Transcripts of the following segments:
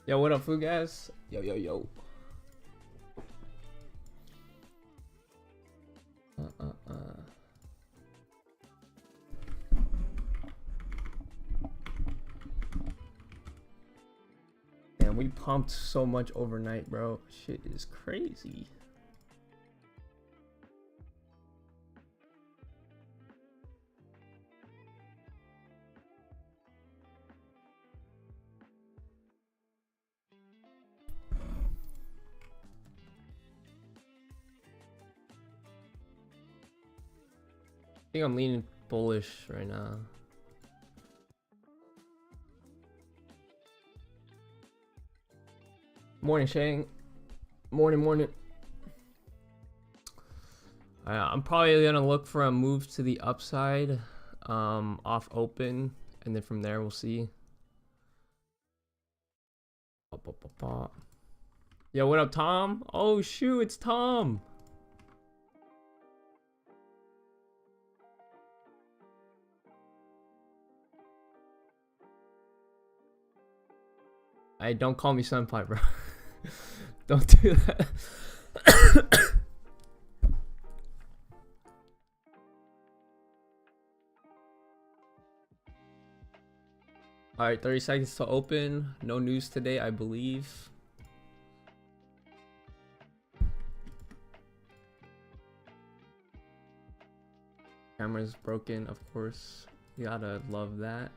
Yo, what up, food guys? Yo, yo, yo. Man, we pumped so much overnight, bro. Shit is crazy. I think I'm leaning bullish right now. Morning, Shang. Morning. I'm probably gonna look for a move to the upside, off open, and then from there we'll see. Yo, what up, Tom? Oh shoot, it's Tom. Hey, don't call me senpai, bro. Don't do that. All right, 30 seconds to open. No news today, I believe. Camera's broken, of course. You gotta love that.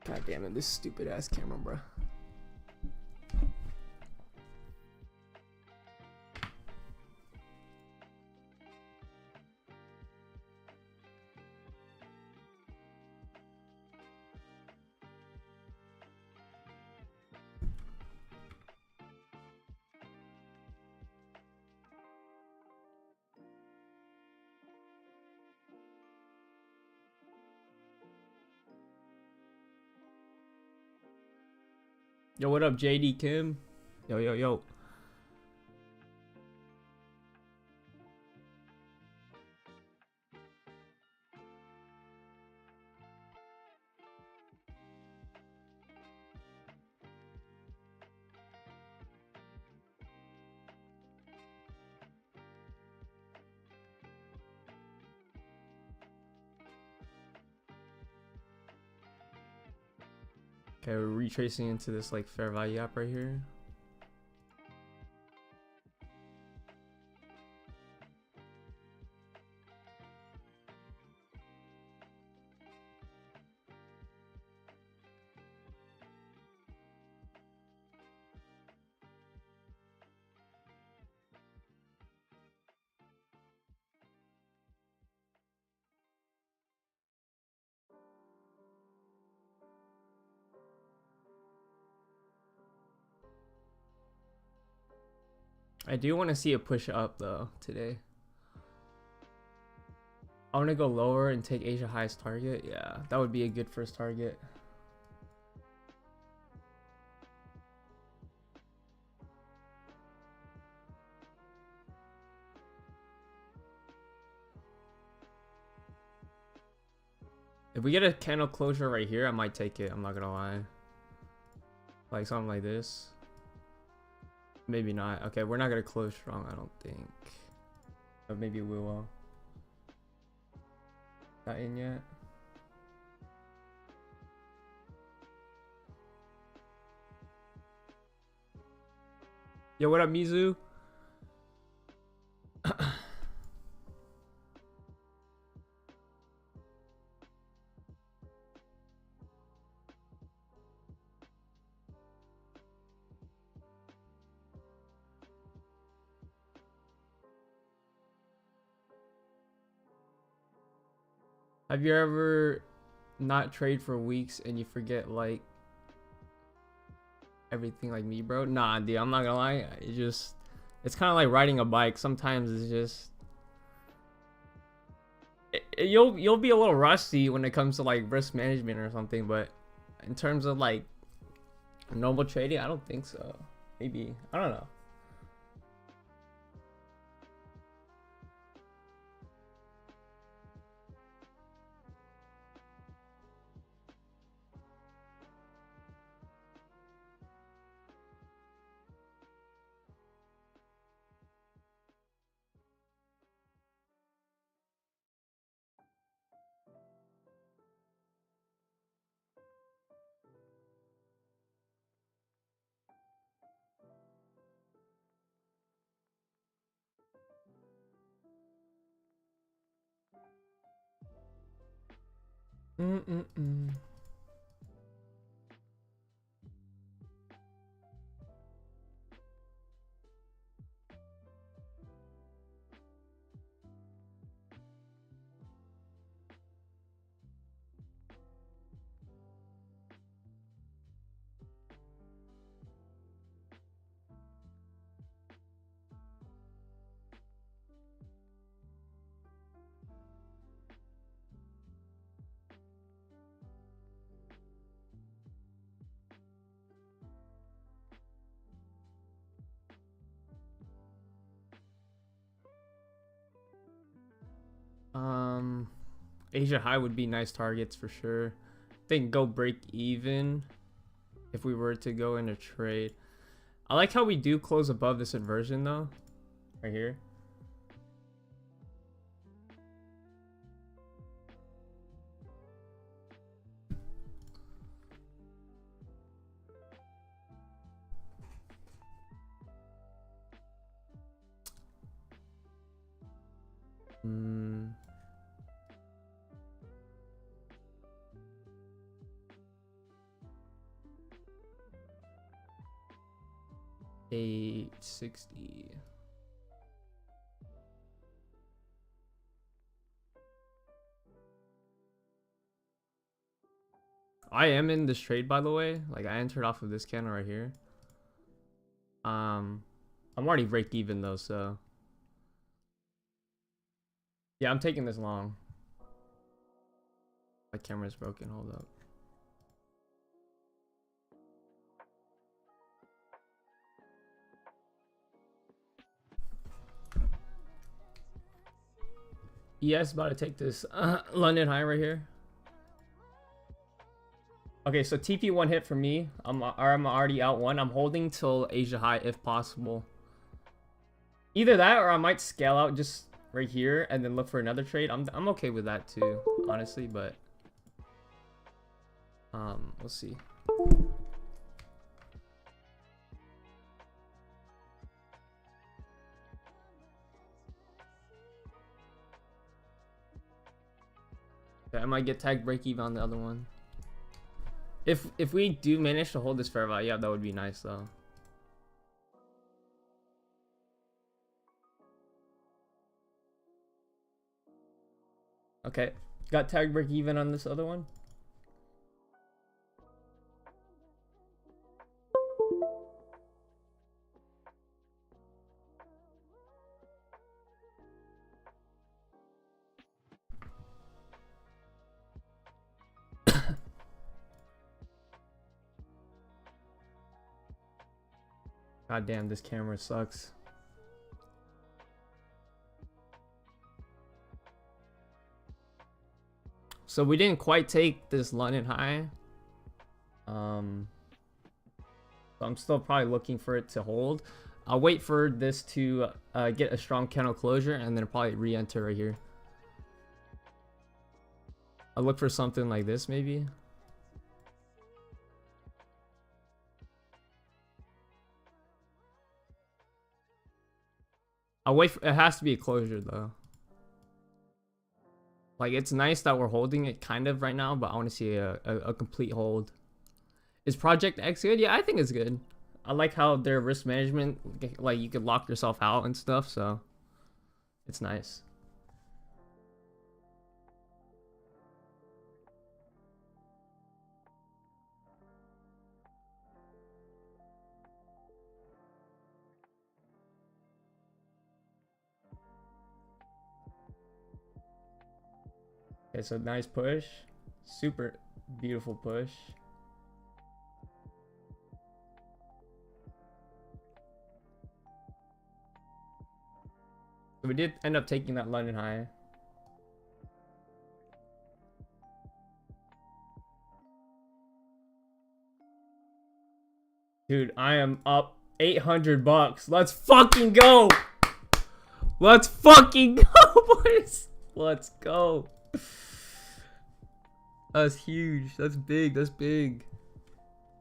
God damn it, this stupid ass camera, bro. Yo, what up, JD Kim? Yo, yo, yo. Okay, we're retracing into this like fair value app right here. I do want to see a push up though today. I want to go lower and take Asia highest target. Yeah, that would be a good first target. If we get a candle closure right here, I might take it. I'm not gonna lie. Like something like this. Maybe not. Okay, we're not gonna close strong, I don't think. But maybe we will. Not in yet. Yo, what up, Mizu? Have you ever not trade for weeks and you forget like everything like me, bro? Nah, dude, I'm not gonna lie. It's kind of like riding a bike. Sometimes it's just you'll be a little rusty when it comes to like risk management or something, but in terms of like normal trading, I don't think so. Maybe, I don't know. Mm-mm-mm. Asia high would be nice targets for sure. I think go break even if we were to go in a trade. I like how we do close above this inversion though, right here. Hmm. 860. I am in this trade, by the way. Like, I entered off of this candle right here. I'm already break even though, so yeah, I'm taking this long. My camera's broken. Hold up. ES about to take this London high right here. Okay, so TP one hit for me. I'm already out one. I'm holding till Asia high if possible. Either that or I might scale out just right here and then look for another trade. I'm okay with that too, honestly, but we'll see. Okay, I might get tagged break even on the other one. If we do manage to hold this fair value, yeah, that would be nice though. Okay, got tagged break even on this other one. God damn, this camera sucks. So we didn't quite take this London high. So I'm still probably looking for it to hold. I'll wait for this to get a strong candle closure and then probably re-enter right here. I'll look for something like this maybe. I'll wait for, it has to be a closure though. Like, it's nice that we're holding it kind of right now, but I want to see a complete hold. Is Project X good? Yeah, I think it's good. I like how their risk management, like, you could lock yourself out and stuff, so it's nice. Okay, so nice push. Super beautiful push. So we did end up taking that London high. Dude, I am up 800 bucks. Let's fucking go. Let's fucking go, boys. Let's go. That's huge. That's big. That's big.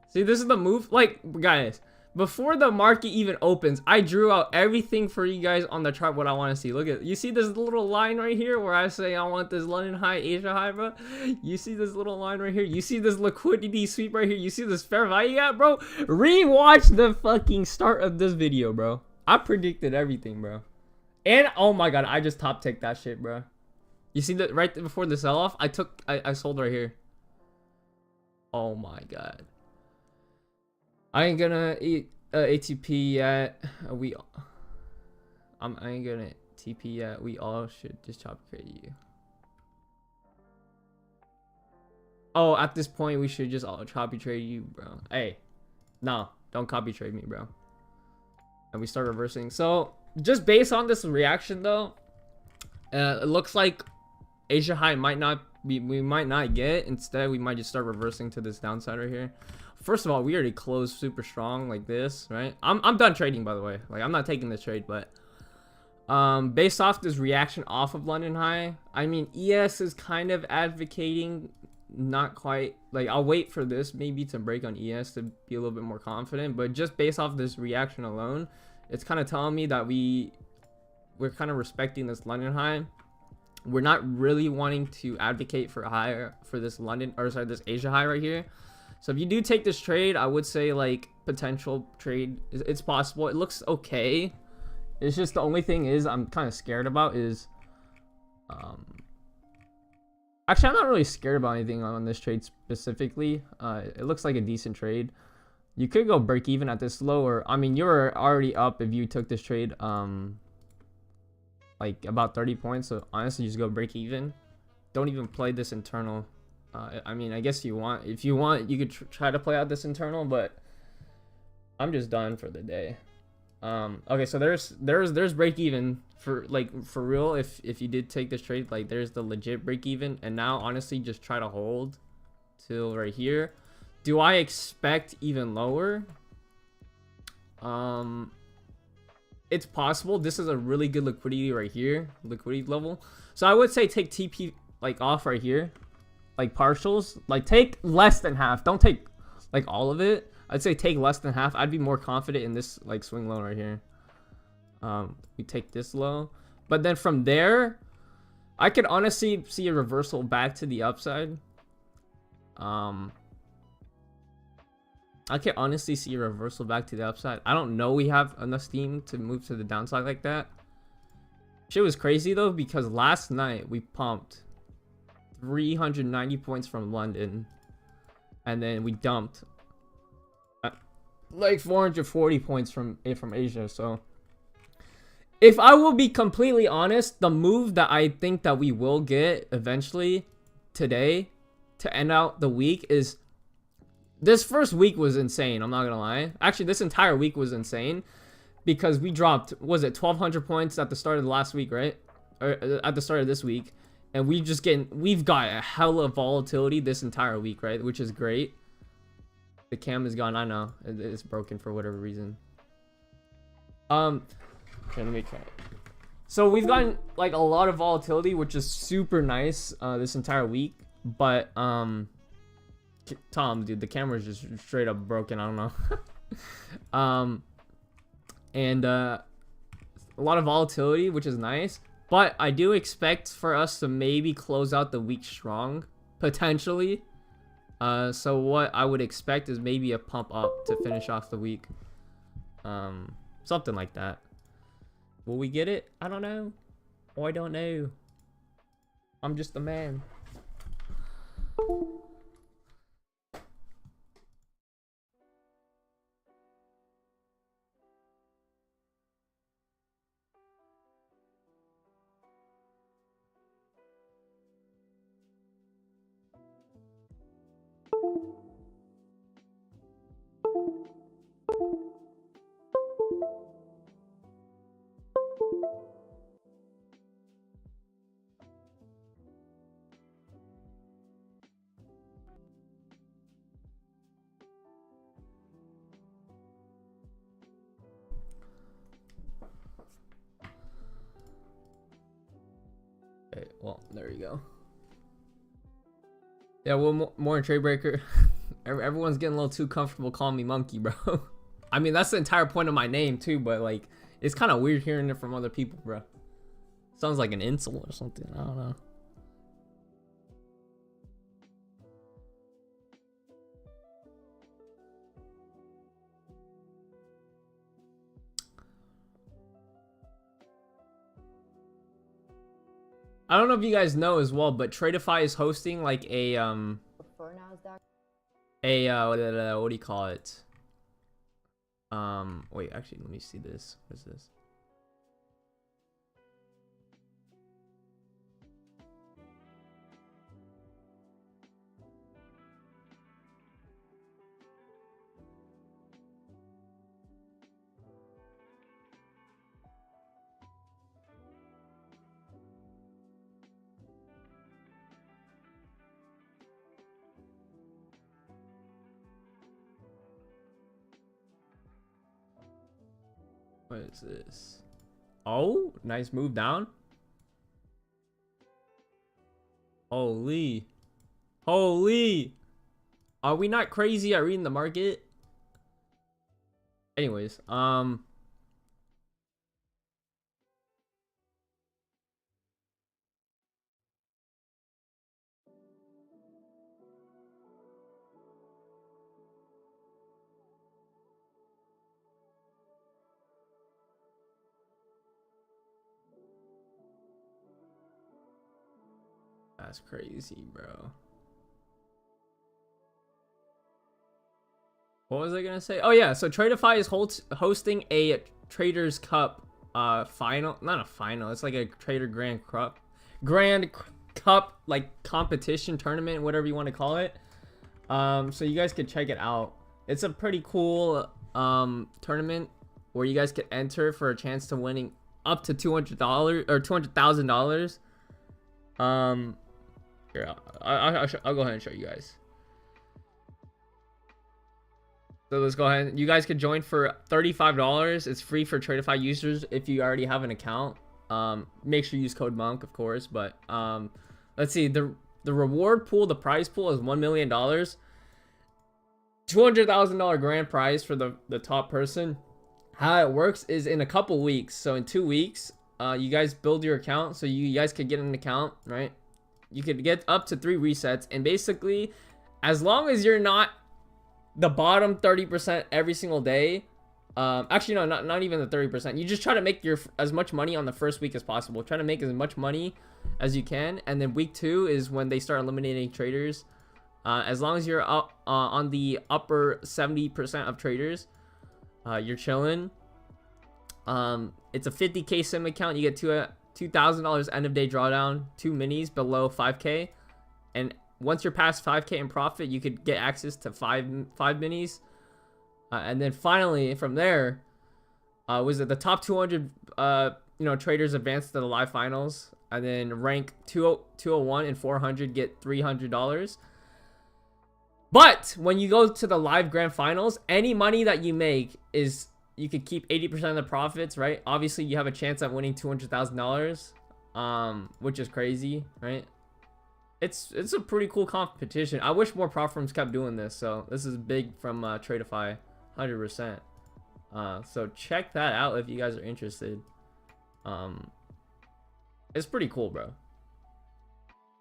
See, this is the move. Like, guys, before the market even opens, I drew out everything for you guys on the chart what I want to see. Look at, you see this little line right here where I say I want this London high, Asia high, bro? You see this little line right here? You see this liquidity sweep right here? You see this fair value gap, bro? Rewatch the fucking start of this video, bro. I predicted everything, bro. And oh my god, I just top ticked that shit, bro. You see that right before the sell-off? I sold right here. Oh my god. I ain't gonna eat ATP yet. I ain't gonna TP yet. We all should just copy trade you. Oh, at this point we should just all copy trade you, bro. Hey, no, don't copy trade me, bro. And we start reversing. So just based on this reaction though, it looks like Asia high might not be, we might not get. Instead, we might just start reversing to this downside right here. First of all, we already closed super strong like this, right? I'm done trading, by the way. Like, I'm not taking this trade, but based off this reaction off of London high, I mean, ES is kind of advocating, not quite, like, I'll wait for this maybe to break on ES to be a little bit more confident, but just based off this reaction alone, it's kind of telling me that we're kind of respecting this London high. We're not really wanting to advocate for higher for this this Asia high right here. So if you do take this trade, I would say like potential trade, it's possible. It looks okay. It's just the only thing is I'm kind of scared about is actually I'm not really scared about anything on this trade specifically. It looks like a decent trade. You could go break even at this low, or I mean you're already up if you took this trade like about 30 points. So honestly, just go break even. Don't even play this internal. I mean, I guess if you want, you could try to play out this internal, but I'm just done for the day. Okay, so there's break even for real. If you did take this trade, like there's the legit break even, and now honestly just try to hold till right here. Do I expect even lower? It's possible. This is a really good liquidity right here, liquidity level. So I would say take TP like off right here, like partials, like take less than half. Don't take like all of it. I'd say take less than half. I'd be more confident in this like swing low right here. We take this low, but then from there, I could honestly see a reversal back to the upside. I can honestly see a reversal back to the upside. I don't know we have enough steam to move to the downside like that. Shit was crazy though, because last night we pumped 390 points from London, and then we dumped like 440 points from Asia. So if I will be completely honest, the move that I think that we will get eventually today to end out the week is, this first week was insane, I'm not gonna lie. Actually, this entire week was insane because we dropped, was it 1,200 points at the start of the last week, right? Or at the start of this week, and we've got a hell of volatility this entire week, right? Which is great. The cam is gone. I know it's broken for whatever reason. Okay, let me try it. So we've gotten like a lot of volatility, which is super nice this entire week, but Tom, dude, the camera's just straight up broken. I don't know. And a lot of volatility, which is nice, but I do expect for us to maybe close out the week strong, potentially. So what I would expect is maybe a pump up to finish off the week. Something like that. Will we get it? I don't know. Oh, I don't know. I'm just a man. Okay, well, there you go. Yeah, well, more in Trade Breaker. Everyone's getting a little too comfortable calling me monkey, bro. I mean, that's the entire point of my name too, but like, it's kind of weird hearing it from other people, bro. Sounds like an insult or something. I don't know. I don't know if you guys know as well, but Tradeify is hosting like a what do you call it? Wait, actually, let me see this. What is this? What is this? Oh, nice move down. Holy. Holy. Are we not crazy at reading the market? Anyways, that's crazy, bro. What was I gonna say? Oh yeah, so Tradeify is hosting a Traders Cup final, not a final, it's like a Trader Grand Cup like competition tournament, whatever you want to call it. So you guys could check it out. It's a pretty cool tournament where you guys could enter for a chance to winning up to $200 or $200,000. Here, I'll go ahead and show you guys. So let's go ahead. You guys could join for $35. It's free for Tradeify users if you already have an account. Make sure you use code MONK, of course. But let's see. The reward pool, the prize pool is $1 million. $200,000 grand prize for the top person. How it works is in a couple weeks. So in 2 weeks, you guys build your account. So you guys could get an account, right? You could get up to 3 resets. And basically, as long as you're not the bottom 30% every single day, actually no, not even the 30%, you just try to make as much money on the first week as possible. Try to make as much money as you can, and then week 2 is when they start eliminating traders. As long as you're up on the upper 70% of traders, you're chilling. It's a 50k sim account. You get $2,000 end of day drawdown, 2 minis below 5k, and once you're past 5k in profit, you could get access to five minis, and then finally from there, was it the top 200 traders advance to the live finals, and then rank 201 and 400 get $300. But when you go to the live grand finals, any money that you make is, you could keep 80% of the profits, right? Obviously, you have a chance at winning $200,000, which is crazy, right? It's a pretty cool competition. I wish more prop firms kept doing this. So this is big from Tradeify, 100%. So check that out if you guys are interested. It's pretty cool, bro.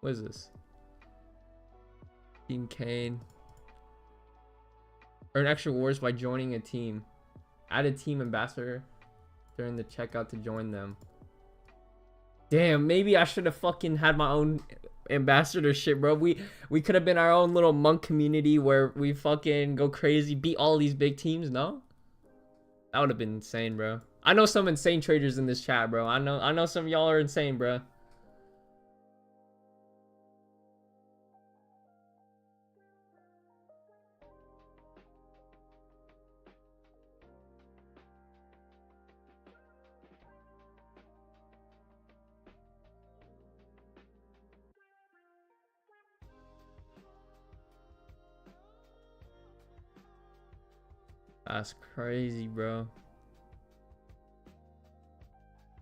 What is this? Team Kane. Earn extra rewards by joining a team. Add a team ambassador during the checkout to join them. Damn, maybe I should have fucking had my own ambassadorship, bro. We could have been our own little monk community where we fucking go crazy, beat all these big teams. No, that would have been insane, bro. I know some insane traders in this chat, bro. I know some of y'all are insane, bro. That's crazy, bro.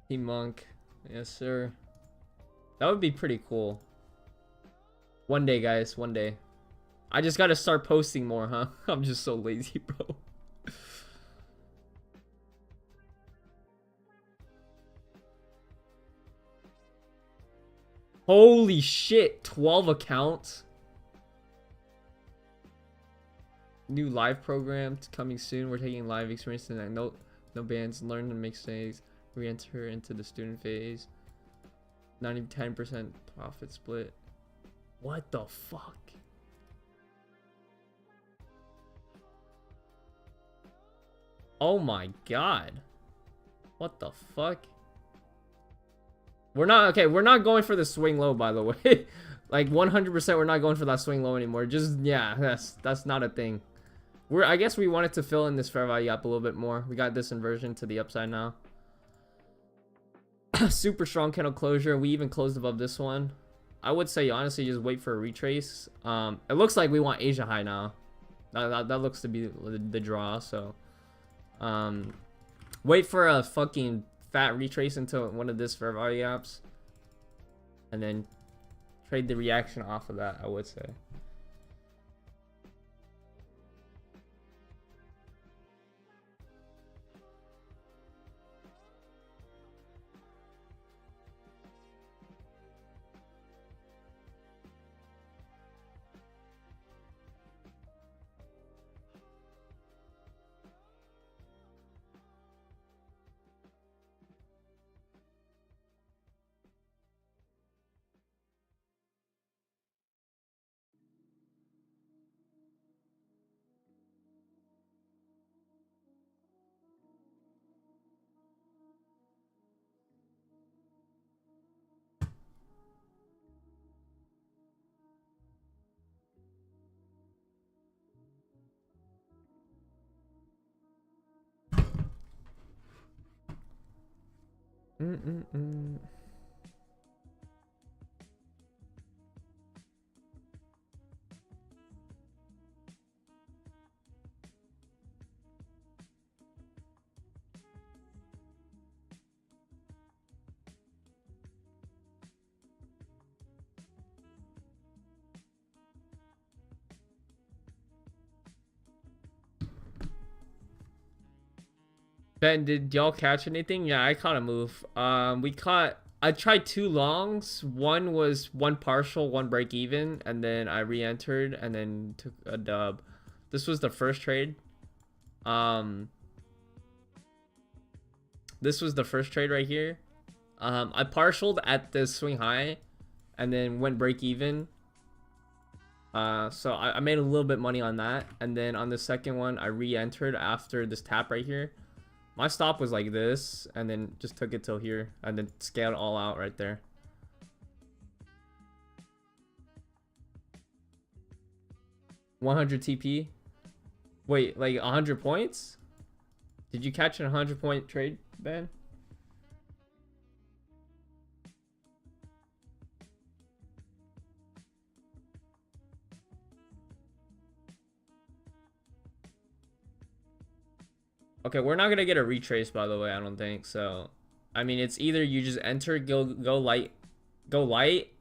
Team Monk. Yes, sir. That would be pretty cool. One day, guys. One day. I just gotta start posting more, huh? I'm just so lazy, bro. Holy shit, 12 accounts. New live program coming soon. We're taking live experience tonight. No bans. Learn to make mistakes. Re-enter into the student phase. 10% profit split. What the fuck? Oh my god. What the fuck? We're not okay. We're not going for the swing low, by the way. Like 100%, we're not going for that swing low anymore. Just yeah, that's not a thing. I guess we wanted to fill in this fair value up a little bit more. We got this inversion to the upside now. Super strong candle closure. We even closed above this one. I would say honestly just wait for a retrace. It looks like we want Asia high now. That looks to be the draw. So wait for a fucking fat retrace into one of this fair value apps, and then trade the reaction off of that, I would say. Ben, did y'all catch anything? Yeah, I caught a move. I tried two longs. One was one partial, one break even, and then I re-entered and then took a dub. This was the first trade. This was the first trade right here. I partialed at the swing high and then went break even. So I made a little bit money on that. And then on the second one, I re-entered after this tap right here. My stop was like this, and then just took it till here, and then scaled all out right there. $100 TP. Wait, like 100 points? Did you catch a 100-point trade, Ben? Okay, we're not gonna get a retrace, by the way. I don't think so. I mean, it's either you just enter, go light,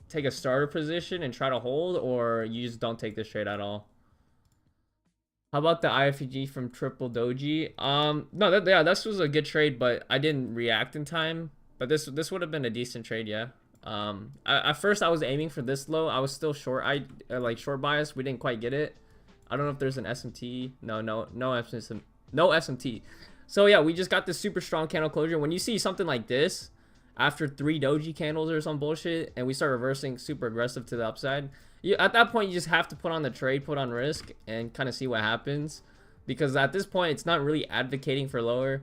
take a starter position and try to hold, or you just don't take this trade at all. How about the IFG from Triple Doji? No, yeah, this was a good trade, but I didn't react in time. But this would have been a decent trade, yeah. At first I was aiming for this low. I was still short. Like short bias. We didn't quite get it. I don't know if there's an SMT. No SMT. So yeah, we just got this super strong candle closure. When you see something like this after 3 doji candles or some bullshit, and we start reversing super aggressive to the upside, at that point you just have to put on the trade, put on risk, and kind of see what happens. Because at this point it's not really advocating for lower.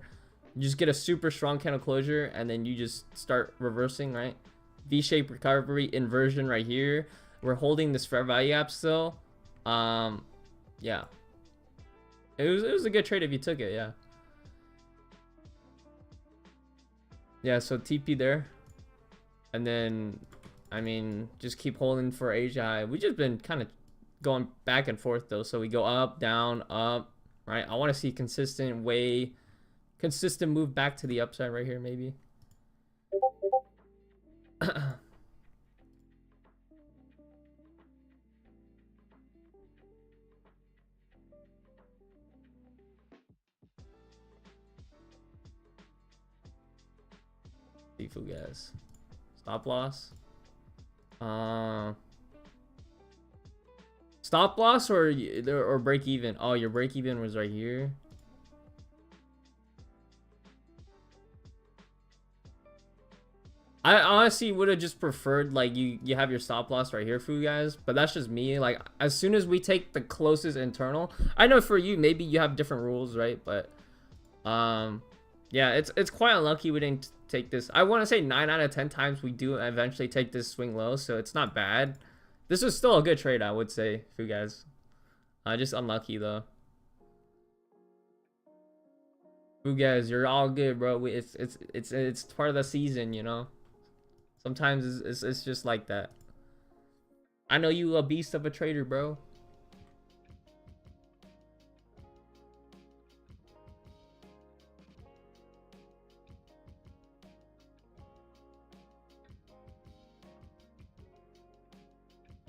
You just get a super strong candle closure and then you just start reversing, right? V-shaped recovery, inversion right here. We're holding this fair value app still. Yeah, it was a good trade if you took it. Yeah, so TP there, and then I mean just keep holding for Asia high. We just been kind of going back and forth though, so we go up, down, up, right? I want to see consistent move back to the upside right here, maybe. Sifu guys, stop loss. Stop loss or break even? Oh, your break even was right here. I honestly would have just preferred like you have your stop loss right here for you guys, but that's just me. Like as soon as we take the closest internal, I know for you maybe you have different rules, right? But yeah, it's quite unlucky we didn't take this. I want to say 9 out of 10 times we do eventually take this swing low, so it's not bad. This was still a good trade, I would say, for you guys. Just unlucky though. You guys, you're all good, bro. It's part of the season, you know. Sometimes it's just like that. I know you a beast of a trader, bro.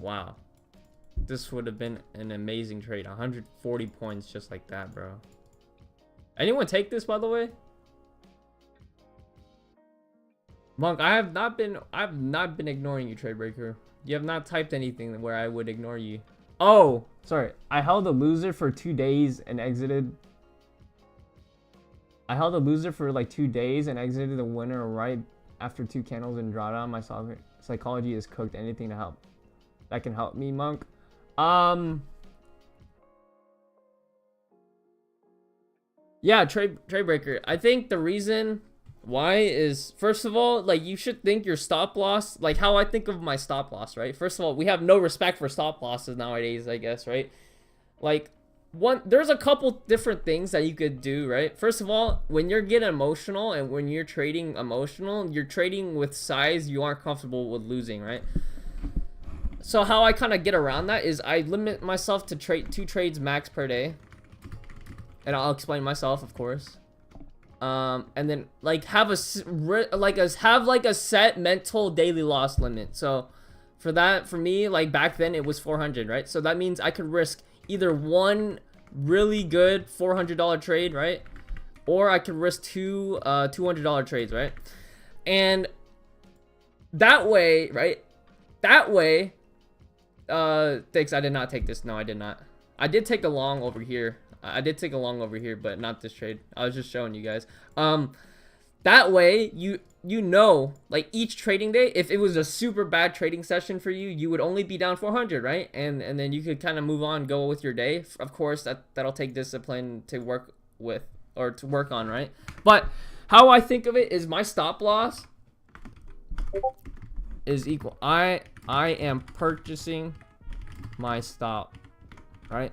Wow. This would have been an amazing trade. 140 points just like that, bro. Anyone take this, by the way? Monk, I have not been ignoring you, Tradebreaker. You have not typed anything where I would ignore you. Oh, sorry. I held a loser for 2 days and exited. I held a loser for like 2 days and exited the winner right after 2 candles in drawdown. My psychology is cooked. Anything to help that can help me, Monk. Yeah, Tradebreaker. I think the reason why is, first of all, like you should think your stop loss, like how I think of my stop loss, right? First of all, we have no respect for stop losses nowadays, I guess, right? Like there's a couple different things that you could do, right? First of all, when you're getting emotional and when you're trading emotional, you're trading with size you aren't comfortable with losing, right? So how I kind of get around that is I limit myself to trade 2 trades max per day. And I'll explain myself, of course. And then like have a set mental daily loss limit. So for me, like back then it was 400, right? So that means I could risk either one really good $400 trade, right? Or I could risk 2 $200 trades, right? And that way, right? That way, thanks. I did not take this. No, I did not. I did take a long over here. But not this trade. I was just showing you guys. That way you know, like each trading day, if it was a super bad trading session for you, you would only be down 400, right? And then you could kind of move on, go with your day. Of course, that'll take discipline to work with or to work on, right? But how I think of it is my stop loss is equal. I am purchasing my stop, right?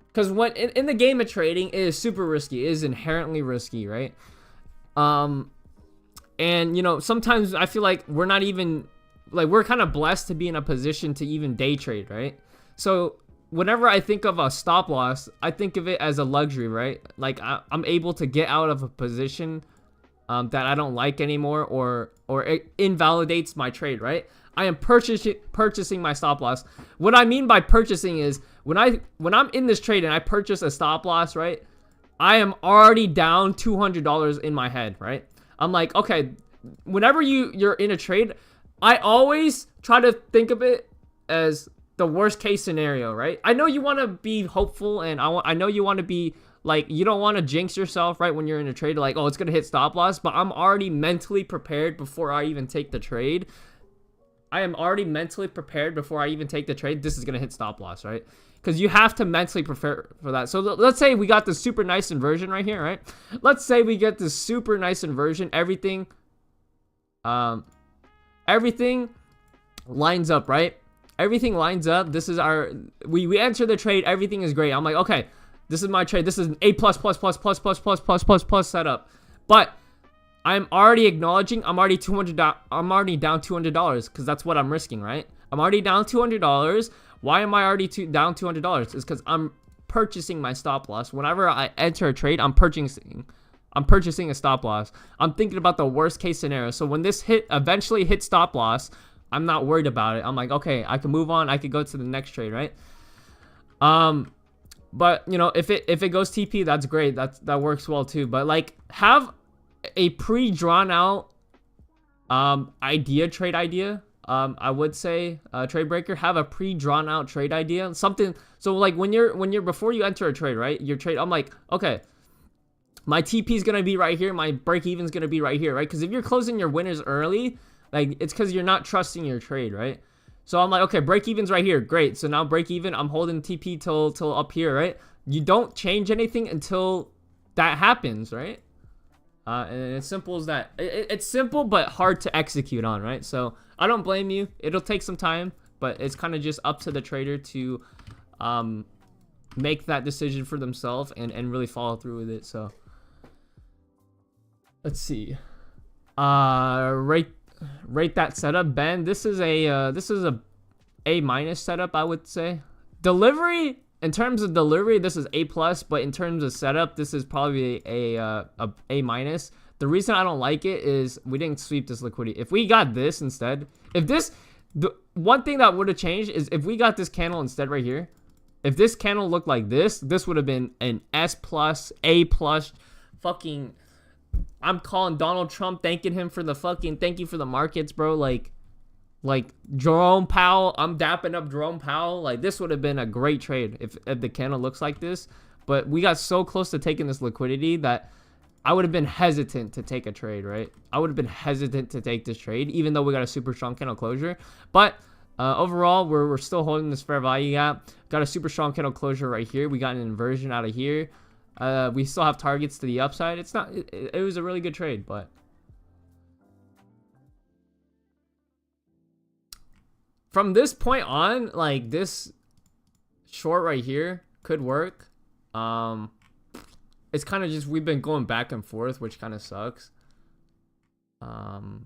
Because when in the game of trading, it is super risky. It is inherently risky, right? And you know, sometimes I feel like we're not even like we're kind of blessed to be in a position to even day trade, right? So whenever I think of a stop loss, I think of it as a luxury, right? Like I'm able to get out of a position that I don't like anymore, or it invalidates my trade, right? I am purchasing my stop loss. What I mean by purchasing is when I'm in this trade and I purchase a stop loss, right? I am already down $200 in my head, right? I'm like, okay, whenever you're in a trade, I always try to think of it as the worst case scenario, right? I know you want to be hopeful, and I know you want to be like, you don't want to jinx yourself, right? When you're in a trade, like, oh, it's gonna hit stop loss, but I'm already mentally prepared before I even take the trade. I am already mentally prepared before I even take the trade. This is going to hit stop loss, right? Because you have to mentally prepare for that. So let's say we got this super nice inversion right here, right? Let's say we get this super nice inversion. Everything lines up, right? Everything lines up. This is our, we enter the trade. Everything is great. I'm like, okay, this is my trade. This is an A+++++++ setup. But I'm already acknowledging I'm already down $200 because that's what I'm risking, right? I'm already down $200. Why am I already down $200? It's because I'm purchasing my stop loss. Whenever I enter a trade, I'm purchasing a stop loss. I'm thinking about the worst case scenario. So when this eventually hits stop loss, I'm not worried about it. I'm like, okay, I can move on. I could go to the next trade, right? But you know, if it goes TP, that's great. That works well too. But like, have a pre-drawn out trade idea I would say trade breaker, have a pre-drawn out trade idea, something. So like when you're before you enter a trade, right? Your trade, I'm like, okay, my TP is gonna be right here, my break even is gonna be right here, right? Because if you're closing your winners early, like it's because you're not trusting your trade, right? So I'm like, okay, break even's right here, great. So now break even, I'm holding TP till up here, right? You don't change anything until that happens, right? And it's simple as that. It's simple but hard to execute on, right? So I don't blame you. It'll take some time, but it's kind of just up to the trader to make that decision for themselves and really follow through with it. So let's see. Rate that setup, Ben. This is a A- setup, I would say. Delivery, in terms of delivery, this is A+, but in terms of setup, this is probably a A-. The reason I don't like it is we didn't sweep this liquidity. If we got this instead, the one thing that would have changed is if we got this candle instead right here. If this candle looked like this would have been an S+, A+, fucking, I'm calling Donald Trump, thanking him for the fucking, thank you for the markets, bro. Like Jerome Powell, I'm dapping up Jerome Powell. Like this would have been a great trade if the candle looks like this. But we got so close to taking this liquidity that I would have been hesitant to take a trade, right? I would have been hesitant to take this trade, even though we got a super strong candle closure. But overall, we're still holding this fair value gap. Got a super strong candle closure right here. We got an inversion out of here. We still have targets to the upside. It was a really good trade, but from this point on, like this short right here could work. It's kind of just we've been going back and forth, which kind of sucks. But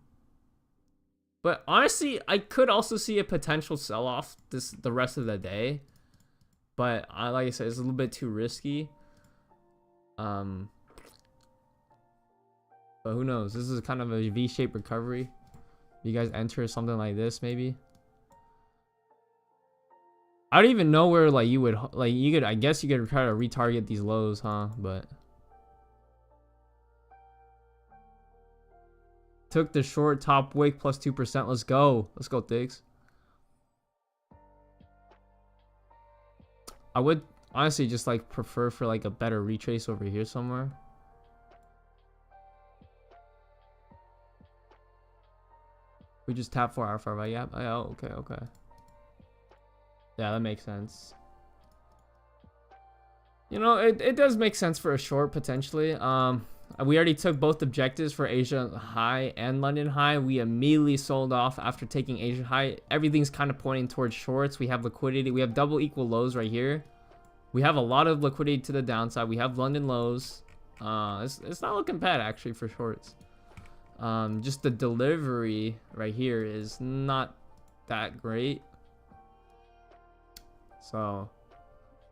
honestly, I could also see a potential sell-off the rest of the day. But like I said, it's a little bit too risky. But who knows? This is kind of a V-shaped recovery. You guys enter something like this, maybe. I don't even know where like you would I guess you could try to retarget these lows, huh? But took the short top wick plus 2%. Let's go. Let's go, Thiggs. I would honestly just like prefer for like a better retrace over here somewhere. We just tap 4 hour fair value gap. Oh, okay. Yeah, that makes sense. You know, it does make sense for a short potentially. We already took both objectives for Asia high and London high. We immediately sold off after taking Asia high. Everything's kind of pointing towards shorts. We have liquidity. We have double equal lows right here. We have a lot of liquidity to the downside. We have London lows. It's not looking bad actually for shorts. Just the delivery right here is not that great. So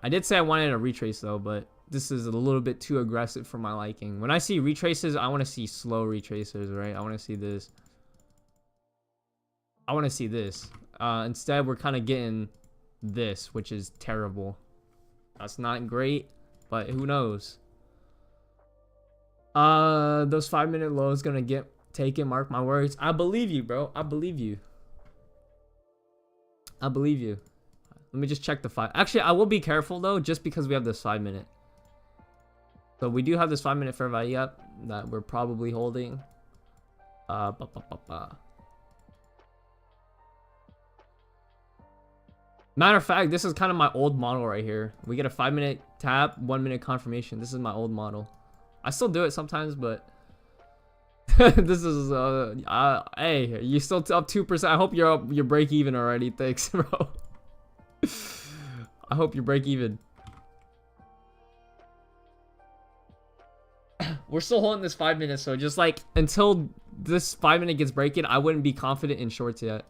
I did say I wanted a retrace though, but this is a little bit too aggressive for my liking. When I see retraces, I want to see slow retraces, right? I want to see this. I want to see this. Instead, we're kind of getting this, which is terrible. That's not great, but who knows? Those 5-minute lows gonna get taken. Mark my words. I believe you, bro. I believe you. I believe you. Let me just check the 5. Actually, I will be careful though, just because we have this 5-minute. So we do have this 5-minute fair value up that we're probably holding. Matter of fact, this is kind of my old model right here. We get a 5-minute tap, 1-minute confirmation. This is my old model. I still do it sometimes, but this is hey, you still up 2%. I hope you're up your break even already. Thanks, bro. I hope you break even. We're still holding this 5 minutes, so just like until this 5-minute gets breaking, I wouldn't be confident in shorts yet.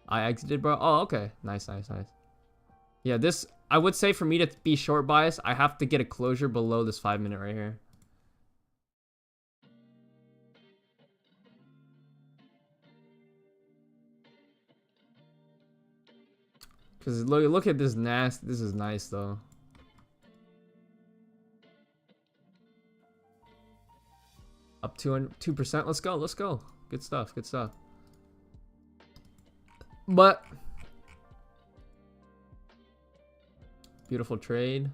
I exited, bro. Oh, okay. Nice. Yeah, this, I would say for me to be short bias, I have to get a closure below this 5-minute right here. Because look at this nasty. This is nice though. Up 2%. Let's go. Good stuff. But beautiful trade.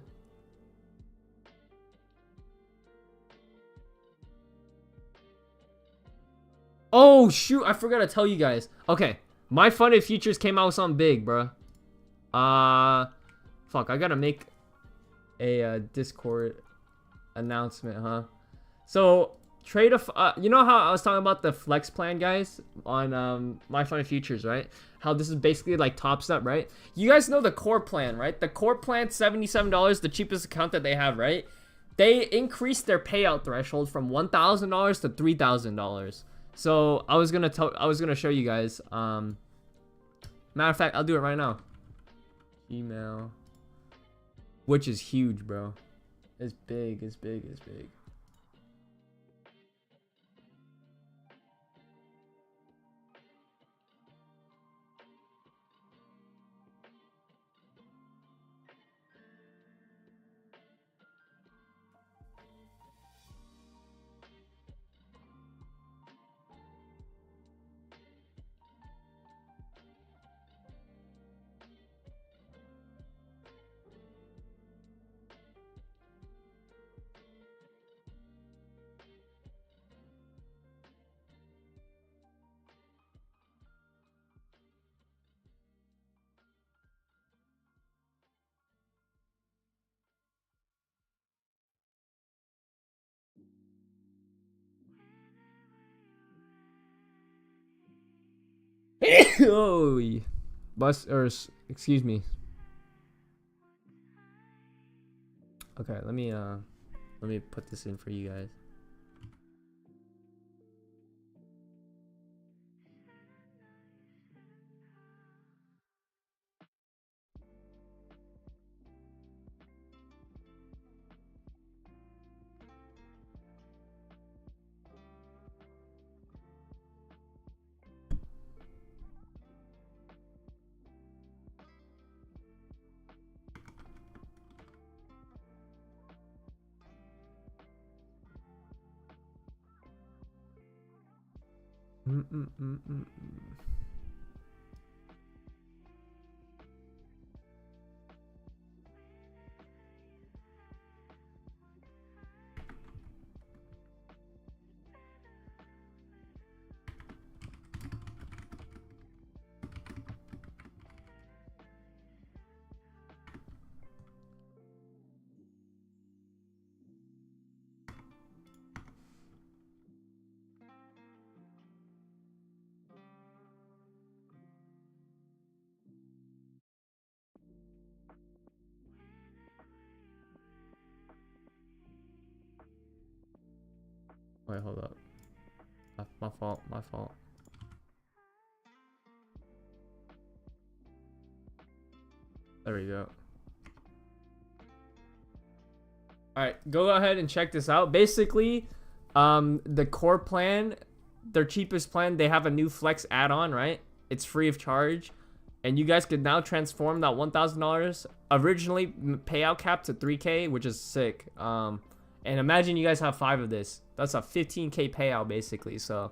Oh shoot, I forgot to tell you guys. Okay, my funded futures came out with something big, bro. Fuck, I gotta make a Discord announcement, huh? So you know how I was talking about the flex plan, guys, on my funded futures, right? How this is basically like Top Step, right? You guys know the core plan, right? The core plan, $77, the cheapest account that they have, right? They increased their payout threshold from $1,000 to $3,000. So I was gonna show you guys. Matter of fact, I'll do it right now. Email, which is huge, bro. It's big. It's big. It's big. Oh, excuse me. Okay, let me put this in for you guys. Wait, hold up. My fault. My fault. There we go. Alright, go ahead and check this out. Basically, the core plan, their cheapest plan, they have a new flex add-on, right? It's free of charge. And you guys could now transform that $1,000 originally payout cap to 3K, which is sick. And imagine you guys have 5 of this. That's a 15K payout basically. So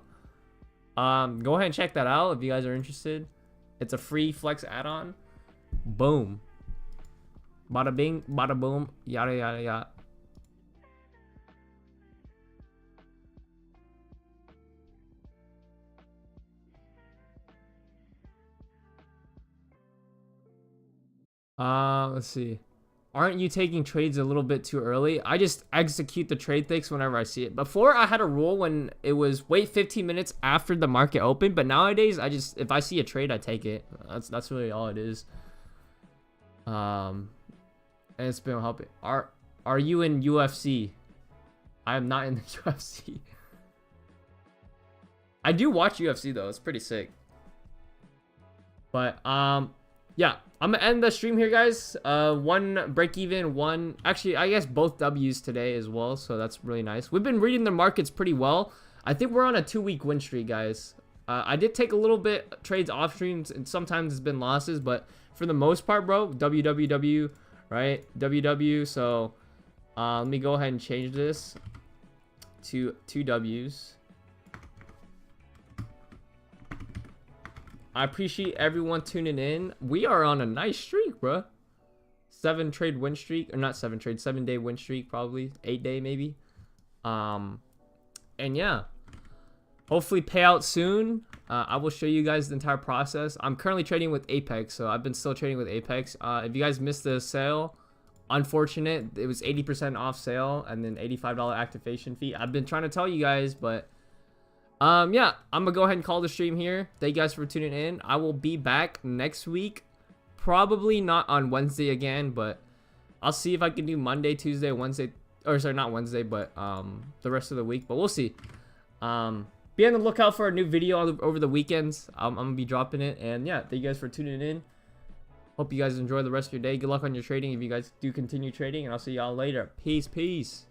go ahead and check that out if you guys are interested. It's a free flex add-on. Boom. Bada bing, bada boom, yada yada yada. Let's see. Aren't you taking trades a little bit too early? I just execute the trade ticks whenever I see it. Before, I had a rule when it was wait 15 minutes after the market opened, but nowadays I just, if I see a trade, I take it. That's really all it is. And it's been helping. Are you in UFC? I am not in the UFC. I do watch UFC though. It's pretty sick. But yeah, I'm gonna end the stream here, guys. One break even, one, actually I guess both W's today as well, so that's really nice. We've been reading the markets pretty well. I think we're on a 2-week win streak, guys. I did take a little bit trades off streams, and sometimes it's been losses, but for the most part, bro, WWW, right? WW. So let me go ahead and change this to 2 W's. I appreciate everyone tuning in. We are on a nice streak, bro. 7-trade win streak, or not 7-day win streak, probably 8-day maybe. And yeah, hopefully payout soon. I will show you guys the entire process. I'm currently trading with Apex, so I've been still trading with Apex. If you guys missed the sale, unfortunate. It was 80% off sale and then $85 activation fee. I've been trying to tell you guys, but yeah, I'm gonna go ahead and call the stream here. Thank you guys for tuning in. I will be back next week, probably not on Wednesday again, but I'll see if I can do Monday, Tuesday, Wednesday, or sorry, not Wednesday, but the rest of the week, but we'll see. Be on the lookout for a new video over the weekends. I'm gonna be dropping it. And yeah, thank you guys for tuning in. Hope you guys enjoy the rest of your day. Good luck on your trading if you guys do continue trading, and I'll see y'all later. Peace.